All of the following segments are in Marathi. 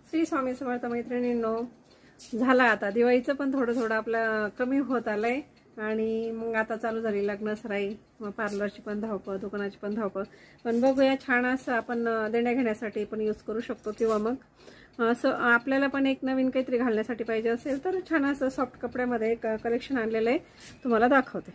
श्री स्वामी समर्थ मैत्रिणींनो, झाला आता दिवाळीचं पण थोडं आपलं कमी होत आलंय आणि मग आता चालू झाली लग्न सराई, मग पार्लरची पण धावपळ, दुकानाची पण धावपळ. पण बघूया, छान असं आपण देण्या घेण्यासाठी पण यूज करू शकतो किंवा मग असं आपल्याला पण एक नवीन काहीतरी घालण्यासाठी पाहिजे असेल तर छान असं सॉफ्ट कपड्यामध्ये एक कलेक्शन आणलेलं आहे, तुम्हाला दाखवते.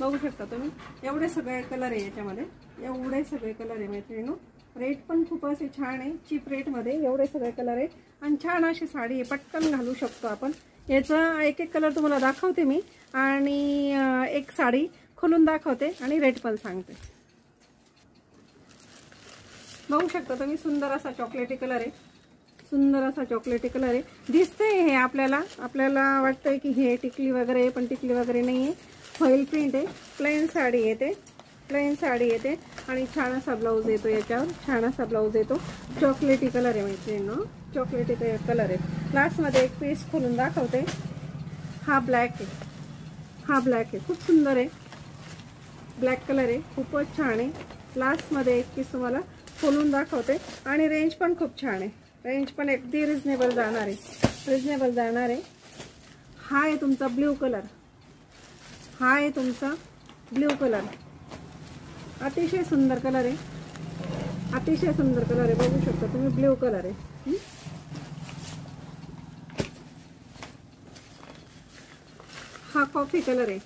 बघू शकता तुम्ही, एवढे सगळे कलर आहे याच्यामध्ये, एवढे सगळे कलर आहे मैत्रिणींनो. रेट पण खूप असे छान आहे, चीप रेट मध्ये एवढे सगळे कलर आहे आणि छान अशी साडी आहे, पटकन घालू शकतो आपण. याचा एक एक कलर तुम्हाला दाखवते मी आणि एक साडी खोलून दाखवते आणि रेट पण सांगते. बघू शकता तुम्ही, सुंदर असा चॉकलेटी कलर आहे, सुंदर असा चॉकलेटी कलर आहे. दिसतंय हे आपल्याला वाटतंय की हे टिकली वगैरे, पण टिकली वगैरे नाहीये, फॉइल प्रिंट आहे. प्लेन साडी येते, प्लेन साडी येते आणि छान असा ब्लाऊज येतो याच्यावर, छान असा ब्लाऊज येतो. चॉकलेटी कलर आहे मैत्रिणींनो, चॉकलेटी कलर आहे. लास्ट मध्ये एक पीस खोलून दाखवते. हा ब्लॅक आहे, हा ब्लॅक आहे, खूप सुंदर आहे, ब्लॅक कलर आहे, खूपच छान आहे. लास्ट मध्ये एक पीस तुम्हाला खोलून दाखवते आणि रेंज पण खूप छान आहे, रेंज पण अगदी रिजनेबल जाणार आहे, रिजनेबल जाणार आहे. हा आहे तुमचा ब्ल्यू कलर, हा आहे तुमचा ब्ल्यू कलर, अतिशय सुंदर कलर आहे, अतिशय सुंदर कलर आहे. बघू शकता तुम्ही, ब्ल्यू कलर आहे. हा कॉफी कलर आहे,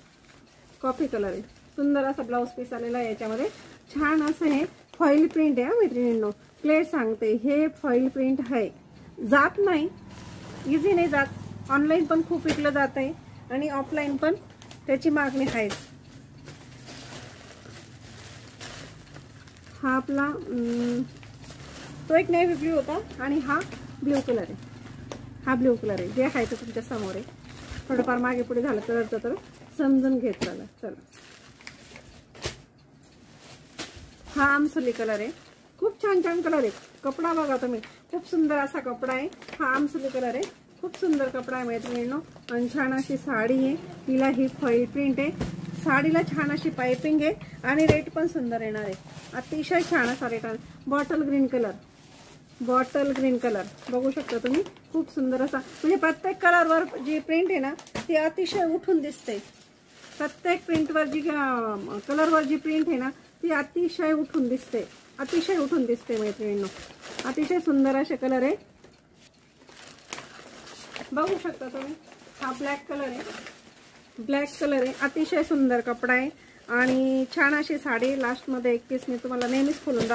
कॉफी कलर आहे. सुंदर असा ब्लाउज पीस आलेला आहे याच्यामध्ये. छान असं हे फॉइल प्रिंट आहे मैत्रिणींनो. प्लेट सांगते, हे फॉइल प्रिंट आहे, जात नाही, इझी नाही जात. ऑनलाईन पण खूप विकलं जात आहे आणि ऑफलाईन पण त्याची मागणी आहे. हा आपला तो एक नेव्ही ब्ल्यू होता आणि हा ब्ल्यू कलर आहे, हा ब्ल्यू कलर आहे. जे आहे ते तुमच्या समोर आहे. थोडंफार मागे पुढे झालं कलरचं तर समजून घेत चला. हा आमसुली कलर आहे, खूप छान छान कलर आहे. कपडा बघा तुम्ही, खूप सुंदर असा कपडा आहे. हा आमसुली कलर आहे, खूप सुंदर कपडा आहे मैत्रिणींनो आणि छान अशी साडी आहे. तिला ही फॉइल प्रिंट आहे, साडीला छान अशी पाइपिंग आहे आणि रेट पण सुंदर येणार आहे, अतिशय छान असा रेट आहे. Bottle green colour, bottle green colour बघू शकता तुम्ही, खूप सुंदर असा. म्हणजे प्रत्येक कलरवर जी प्रिंट आहे ना ती अतिशय उठून दिसते. प्रत्येक प्रिंटवर जी कलरवर जी प्रिंट आहे ना ती अतिशय उठून दिसते, अतिशय उठून दिसते मैत्रिणींनो. अतिशय सुंदर असे कलर आहे, बघू शकता तुम्ही. हा ब्लॅक कलर आहे, ब्लॅक कलर आहे, अतिशय सुंदर कपडा आहे आणि छान अशी साडी. लास्ट मध्ये एक पीस मी तुम्हाला नेहमीच खोलून